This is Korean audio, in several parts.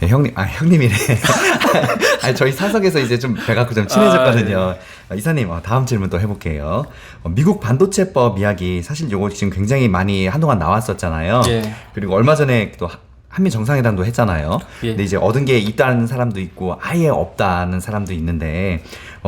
네, 형님이래. 아니, 저희 사석에서 이제 좀 뵈갖고 좀 친해졌거든요. 이사님, 다음 질문 또 해볼게요. 미국 반도체법 이야기, 사실 요거 지금 굉장히 많이 한동안 나왔었잖아요. 예. 그리고 얼마 전에 또 한미 정상회담도 했잖아요. 예. 근데 이제 얻은 게 있다는 사람도 있고 아예 없다는 사람도 있는데,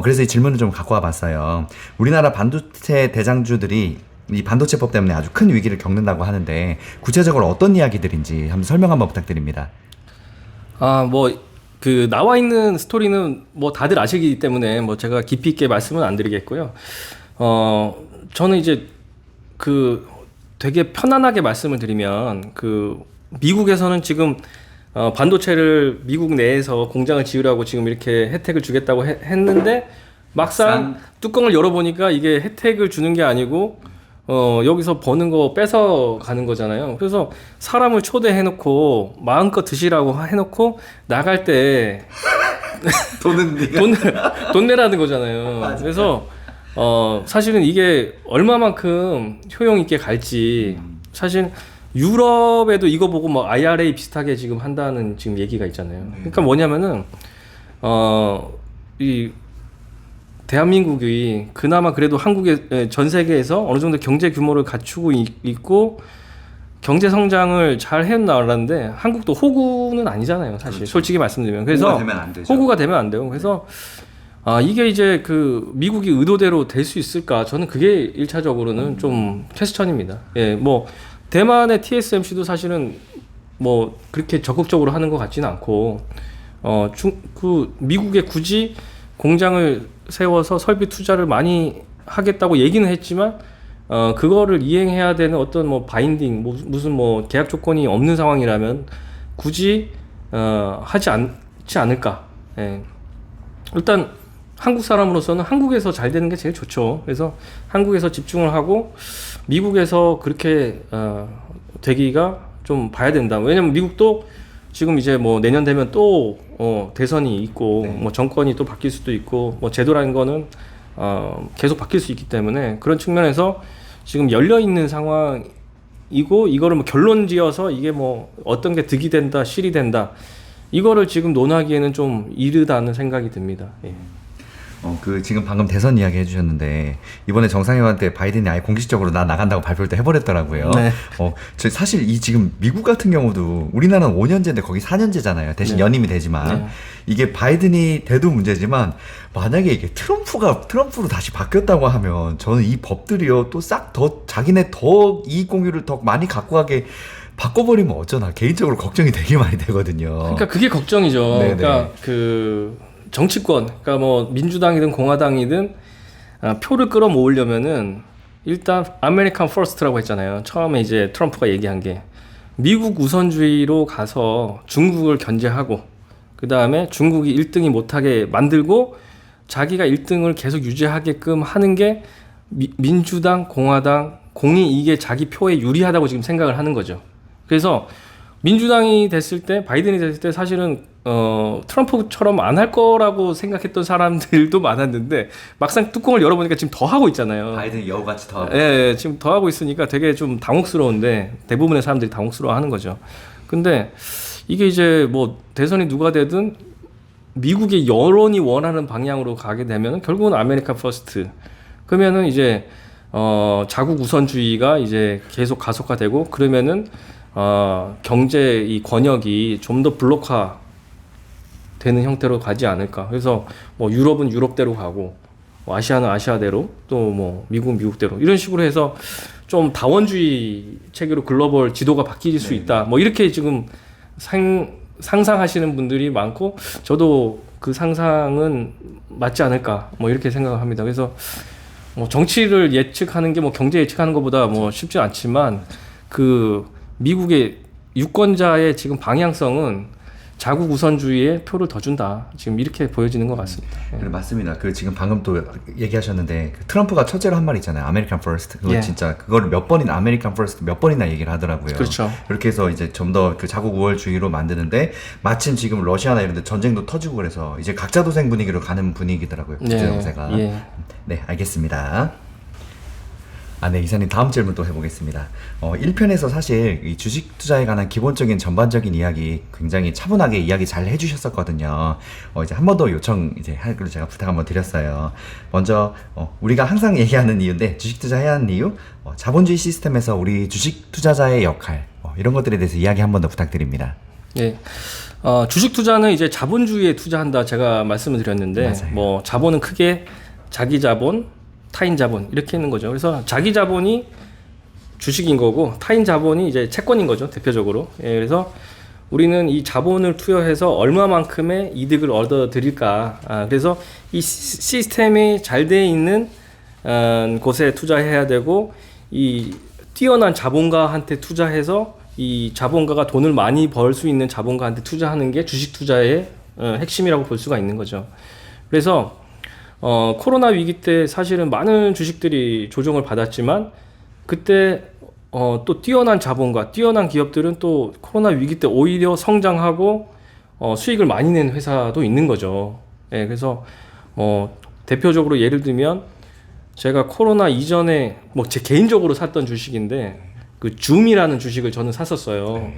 그래서 이 질문을 좀 갖고 와봤어요. 우리나라 반도체 대장주들이 이 반도체법 때문에 아주 큰 위기를 겪는다고 하는데 구체적으로 어떤 이야기들인지 한번 설명 한번 부탁드립니다. 나와 있는 스토리는 뭐 다들 아시기 때문에 뭐 제가 깊이 있게 말씀은 안 드리겠고요. 저는 이제 되게 편안하게 말씀을 드리면 미국에서는 지금 반도체를 미국 내에서 공장을 지으라고 지금 이렇게 혜택을 주겠다고 했는데 막상 뚜껑을 열어보니까 이게 혜택을 주는 게 아니고 여기서 버는 거 뺏어 가는 거잖아요. 그래서 사람을 초대해놓고 마음껏 드시라고 해놓고 나갈 때 돈 내라는 거잖아요. 맞아요. 그래서 사실은 이게 얼마만큼 효용 있게 갈지 사실 유럽에도 이거 보고 뭐 IRA 비슷하게 지금 한다는 지금 얘기가 있잖아요. 그러니까 뭐냐면은 이 대한민국이 그나마 그래도 한국의 전 세계에서 어느 정도 경제 규모를 갖추고 있고 경제 성장을 잘 해나가는데 한국도 호구는 아니잖아요, 사실. 그렇죠. 솔직히 말씀드리면. 그래서 호구가 되면 안 되죠. 호구가 되면 안 돼요. 그래서 이게 이제 미국이 의도대로 될 수 있을까? 저는 그게 1차적으로는 좀 퀘스천입니다. 예, 뭐 대만의 TSMC도 사실은 뭐 그렇게 적극적으로 하는 것 같지는 않고 미국에 굳이 공장을 세워서 설비 투자를 많이 하겠다고 얘기는 했지만 그거를 이행해야 되는 어떤 뭐 바인딩 무슨 뭐 계약 조건이 없는 상황이라면 굳이 하지 않지 않을까. 예. 일단 한국 사람으로서는 한국에서 잘 되는 게 제일 좋죠. 그래서 한국에서 집중을 하고 미국에서 그렇게 되기가 좀 봐야 된다. 왜냐면 미국도 지금 이제 뭐 내년 되면 또 대선이 있고 네. 뭐 정권이 또 바뀔 수도 있고 뭐 제도라는 거는 계속 바뀔 수 있기 때문에 그런 측면에서 지금 열려 있는 상황이고 이거를 뭐 결론지어서 이게 뭐 어떤 게 득이 된다 실이 된다 이거를 지금 논하기에는 좀 이르다는 생각이 듭니다. 예. 지금 방금 대선 이야기 해주셨는데, 이번에 정상회담 때 바이든이 아예 공식적으로 나 나간다고 발표를 또 해버렸더라고요. 네. 저 사실 지금 미국 같은 경우도 우리나라는 5년제인데 거기 4년제잖아요. 대신 네. 연임이 되지만. 네. 이게 바이든이 돼도 문제지만, 만약에 이게 트럼프로 다시 바뀌었다고 하면, 저는 이 법들이요, 또 싹 자기네 더 이익 공유를 더 많이 갖고 가게 바꿔버리면 어쩌나, 개인적으로 걱정이 되게 많이 되거든요. 그러니까 그게 걱정이죠. 네네. 그러니까 정치권, 그러니까 뭐 민주당이든 공화당이든 표를 끌어모으려면은 일단 아메리칸 퍼스트라고 했잖아요. 처음에 이제 트럼프가 얘기한 게 미국 우선주의로 가서 중국을 견제하고 그 다음에 중국이 1등이 못하게 만들고 자기가 1등을 계속 유지하게끔 하는 게 민주당, 공화당, 공이 이게 자기 표에 유리하다고 지금 생각을 하는 거죠. 그래서 민주당이 됐을 때, 바이든이 됐을 때 사실은 트럼프처럼 안 할 거라고 생각했던 사람들도 많았는데 막상 뚜껑을 열어보니까 지금 더 하고 있잖아요. 바이든이 여우같이 더 하고. 예, 지금 더 하고 있으니까 되게 좀 당혹스러운데 대부분의 사람들이 당혹스러워하는 거죠. 근데 이게 이제 뭐 대선이 누가 되든 미국의 여론이 원하는 방향으로 가게 되면 결국은 아메리카 퍼스트. 그러면은 이제 자국 우선주의가 이제 계속 가속화되고 그러면은 경제 이 권역이 좀 더 블록화 되는 형태로 가지 않을까. 그래서 뭐 유럽은 유럽대로 가고 뭐 아시아는 아시아대로 또 뭐 미국은 미국대로 이런 식으로 해서 좀 다원주의 체계로 글로벌 지도가 바뀔 수 있다. 뭐 이렇게 지금 상상하시는 분들이 많고 저도 그 상상은 맞지 않을까. 뭐 이렇게 생각을 합니다. 그래서 뭐 정치를 예측하는 게 뭐 경제 예측하는 것보다 뭐 쉽지 않지만 미국의 유권자의 지금 방향성은 자국 우선주의에 표를 더 준다. 지금 이렇게 보여지는 것 같습니다. 네, 맞습니다. 지금 방금 또 얘기하셨는데 트럼프가 첫째로 한 말 있잖아요. 아메리칸 퍼스트. 그거 진짜 그거를 아메리칸 퍼스트 몇 번이나 얘기를 하더라고요. 그렇죠. 그렇게 해서 이제 좀 더 자국 우월주의로 만드는데 마침 지금 러시아나 이런 데 전쟁도 터지고 그래서 이제 각자 도생 분위기로 가는 분위기더라고요. 국제 정세가. 네, 알겠습니다. 네, 이사님 다음 질문 또 해보겠습니다. 1편에서 사실 이 주식 투자에 관한 기본적인 전반적인 이야기 굉장히 차분하게 이야기 잘 해주셨었거든요. 이제 한 번 더 요청 이제 할 걸로 제가 부탁 한번 드렸어요. 먼저, 우리가 항상 얘기하는 이유인데, 주식 투자해야 하는 이유, 자본주의 시스템에서 우리 주식 투자자의 역할, 이런 것들에 대해서 이야기 한 번 더 부탁드립니다. 네. 주식 투자는 이제 자본주의에 투자한다 제가 말씀을 드렸는데, 맞아요. 뭐 자본은 크게 자기 자본, 타인 자본 이렇게 있는 거죠. 그래서 자기 자본이 주식인 거고 타인 자본이 이제 채권인 거죠, 대표적으로. 예, 그래서 우리는 이 자본을 투여해서 얼마만큼의 이득을 얻어 드릴까. 그래서 이 시스템이 잘 돼 있는 곳에 투자해야 되고, 이 뛰어난 자본가한테 투자해서 이 자본가가 돈을 많이 벌 수 있는 자본가한테 투자하는 게 주식 투자의 핵심이라고 볼 수가 있는 거죠. 그래서 코로나 위기 때 사실은 많은 주식들이 조정을 받았지만, 그때 또 뛰어난 자본가, 뛰어난 기업들은 또 코로나 위기 때 오히려 성장하고 수익을 많이 낸 회사도 있는 거죠. 예, 그래서 대표적으로 예를 들면 제가 코로나 이전에 뭐 제 개인적으로 샀던 주식인데, 그 줌이라는 주식을 저는 샀었어요.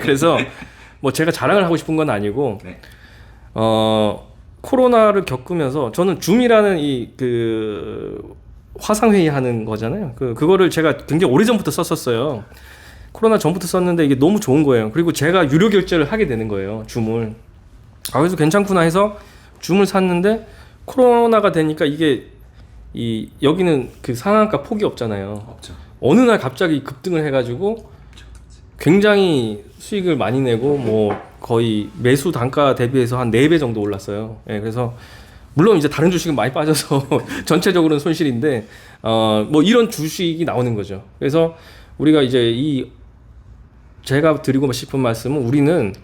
그래서 뭐 제가 자랑을 하고 싶은 건 아니고, 네. 코로나를 겪으면서 저는 줌이라는 이 그 화상회의 하는 거잖아요. 그거를 제가 굉장히 오래전부터 썼었어요. 코로나 전부터 썼는데 이게 너무 좋은 거예요. 그리고 제가 유료 결제를 하게 되는 거예요, 줌을. 그래서 괜찮구나 해서 줌을 샀는데, 코로나가 되니까 이게 여기는 그 상한가 폭이 없잖아요. 없죠. 어느 날 갑자기 급등을 해가지고 굉장히 수익을 많이 내고, 뭐 거의 매수 단가 대비해서 한 4배 정도 올랐어요. 예, 그래서 물론 이제 다른 주식은 많이 빠져서 전체적으로는 손실인데, 뭐 이런 주식이 나오는 거죠. 그래서 우리가 이제 제가 드리고 싶은 말씀은, 우리는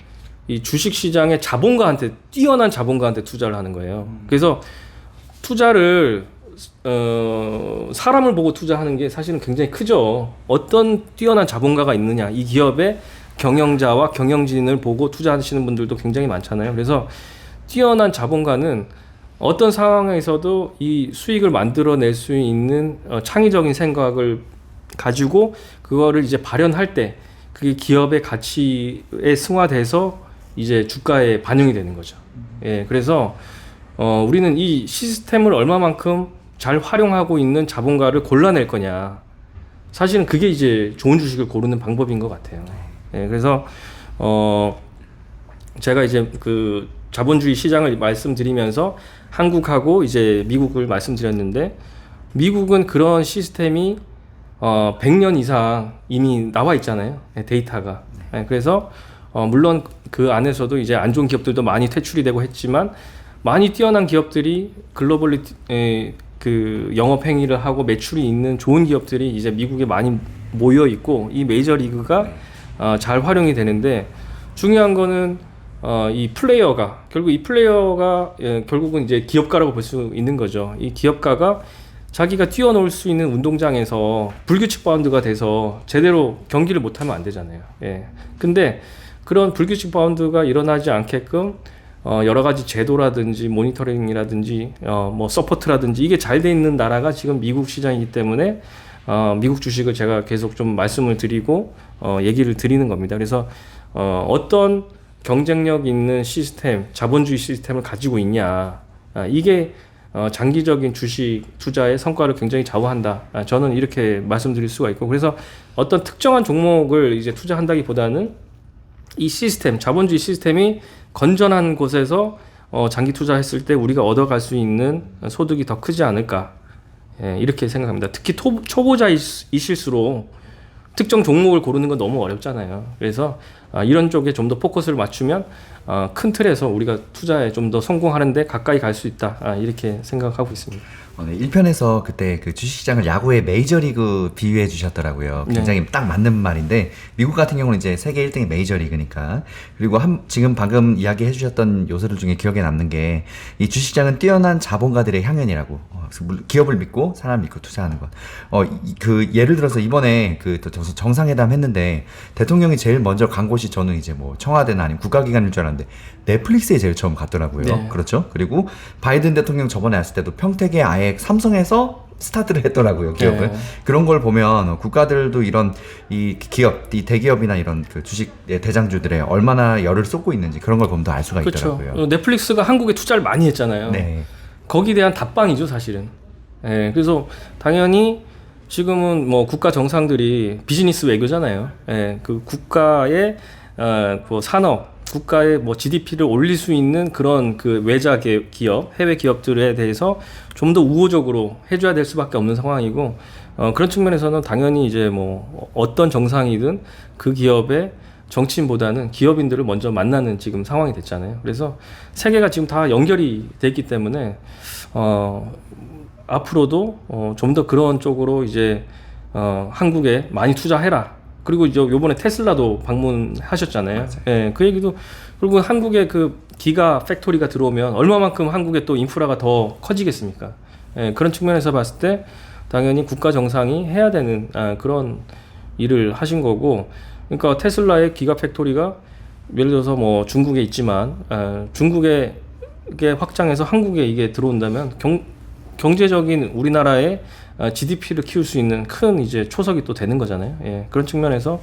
이 주식 시장의 자본가한테, 뛰어난 자본가한테 투자를 하는 거예요. 그래서 투자를 사람을 보고 투자하는 게 사실은 굉장히 크죠. 어떤 뛰어난 자본가가 있느냐, 이 기업의 경영자와 경영진을 보고 투자하시는 분들도 굉장히 많잖아요. 그래서 뛰어난 자본가는 어떤 상황에서도 이 수익을 만들어낼 수 있는 창의적인 생각을 가지고 그거를 이제 발현할 때 그게 기업의 가치에 승화돼서 이제 주가에 반영이 되는 거죠. 예, 그래서 우리는 이 시스템을 얼마만큼 잘 활용하고 있는 자본가를 골라낼 거냐. 사실은 그게 이제 좋은 주식을 고르는 방법인 것 같아요. 예, 그래서 제가 이제 그 자본주의 시장을 말씀드리면서 한국하고 이제 미국을 말씀드렸는데, 미국은 그런 시스템이 100년 이상 이미 나와 있잖아요, 데이터가. 예, 그래서 물론 그 안에서도 이제 안 좋은 기업들도 많이 퇴출이 되고 했지만, 많이 뛰어난 기업들이 글로벌리 그 영업 행위를 하고 매출이 있는 좋은 기업들이 이제 미국에 많이 모여 있고, 이 메이저 리그가 잘 활용이 되는데, 중요한 거는 이 플레이어가 결국은 이제 기업가라고 볼 수 있는 거죠. 이 기업가가 자기가 뛰어놀 수 있는 운동장에서 불규칙 바운드가 돼서 제대로 경기를 못하면 안 되잖아요. 예. 근데 그런 불규칙 바운드가 일어나지 않게끔 여러 가지 제도라든지 모니터링이라든지 뭐 서포트라든지 이게 잘 돼 있는 나라가 지금 미국 시장이기 때문에 미국 주식을 제가 계속 좀 말씀을 드리고 얘기를 드리는 겁니다. 그래서 어떤 경쟁력 있는 시스템, 자본주의 시스템을 가지고 있냐, 이게 장기적인 주식 투자의 성과를 굉장히 좌우한다. 저는 이렇게 말씀드릴 수가 있고, 그래서 어떤 특정한 종목을 이제 투자한다기보다는 이 시스템, 자본주의 시스템이 건전한 곳에서 장기 투자했을 때 우리가 얻어갈 수 있는 소득이 더 크지 않을까, 이렇게 생각합니다. 특히 초보자이실수록 특정 종목을 고르는 건 너무 어렵잖아요. 그래서 이런 쪽에 좀 더 포커스를 맞추면 큰 틀에서 우리가 투자에 좀 더 성공하는데 가까이 갈 수 있다, 이렇게 생각하고 있습니다. 네, 1편에서 그때 그 주식시장을 야구의 메이저리그 비유해 주셨더라고요. 굉장히 딱 맞는 말인데, 미국 같은 경우는 이제 세계 1등이 메이저리그니까. 그리고 지금 방금 이야기해 주셨던 요소들 중에 기억에 남는 게, 이 주식시장은 뛰어난 자본가들의 향연이라고. 기업을 믿고 사람 믿고 투자하는 것. 그 예를 들어서 이번에 그 정상회담 했는데 대통령이 제일 먼저 간 곳이, 저는 이제 뭐 청와대나 아니면 국가기관일 줄 알았는데 넷플릭스에 제일 처음 갔더라고요. 네. 그렇죠. 그리고 바이든 대통령 저번에 왔을 때도 평택에 아예 삼성에서 스타트를 했더라고요, 기업을. 네. 그런 걸 보면 국가들도 이런 이 기업, 이 대기업이나 이런 그 주식 대장주들에 얼마나 열을 쏟고 있는지 그런 걸 보면 더 알 수가 그렇죠. 있더라고요. 넷플릭스가 한국에 투자를 많이 했잖아요. 네. 거기에 대한 답방이죠, 사실은. 예, 그래서 당연히 지금은 뭐 국가 정상들이 비즈니스 외교잖아요. 예, 그 국가의 그 산업, 국가의 뭐 GDP를 올릴 수 있는 그런 그 외자 기업, 해외 기업들에 대해서 좀 더 우호적으로 해줘야 될 수밖에 없는 상황이고, 그런 측면에서는 당연히 이제 뭐 어떤 정상이든 그 기업의 정치인보다는 기업인들을 먼저 만나는 지금 상황이 됐잖아요. 그래서 세계가 지금 다 연결이 됐기 때문에 앞으로도 좀 더 그런 쪽으로 이제 한국에 많이 투자해라. 그리고 이제 요번에 테슬라도 방문하셨잖아요. 예, 그 얘기도 그리고 한국에 그 기가 팩토리가 들어오면 얼마만큼 한국에 또 인프라가 더 커지겠습니까? 예, 그런 측면에서 봤을 때 당연히 국가 정상이 해야 되는 그런 일을 하신 거고, 그러니까 테슬라의 기가 팩토리가 예를 들어서 뭐 중국에 있지만 중국에 확장해서 한국에 이게 들어온다면 경제적인 우리나라의 GDP를 키울 수 있는 큰 이제 초석이 또 되는 거잖아요. 예, 그런 측면에서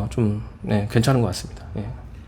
좀 괜찮은 것 같습니다. 예.